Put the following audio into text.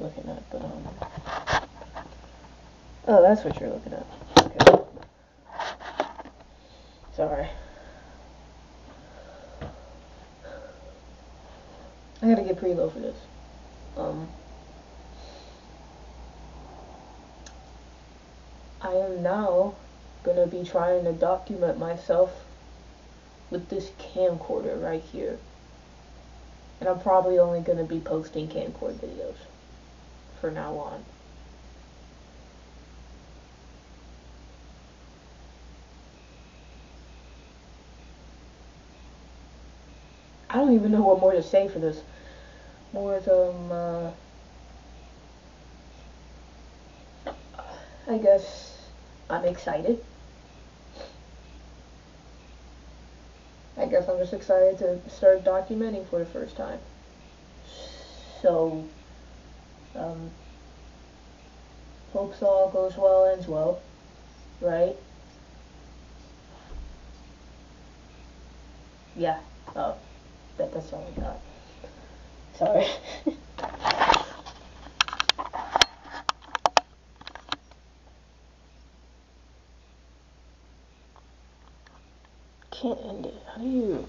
looking at, but oh, that's what you're looking at. Okay. Sorry. I gotta get pretty low for this. I am now gonna be trying to document myself with this camcorder right here. And I'm probably only gonna be posting camcorder videos from now on. I don't even know what more to say for this. More I guess I'm excited. I guess I'm just excited to start documenting for the first time. So, hopes all goes well, ends well, right? Yeah. Oh, that's all I got. Sorry. Can't end it. How do you?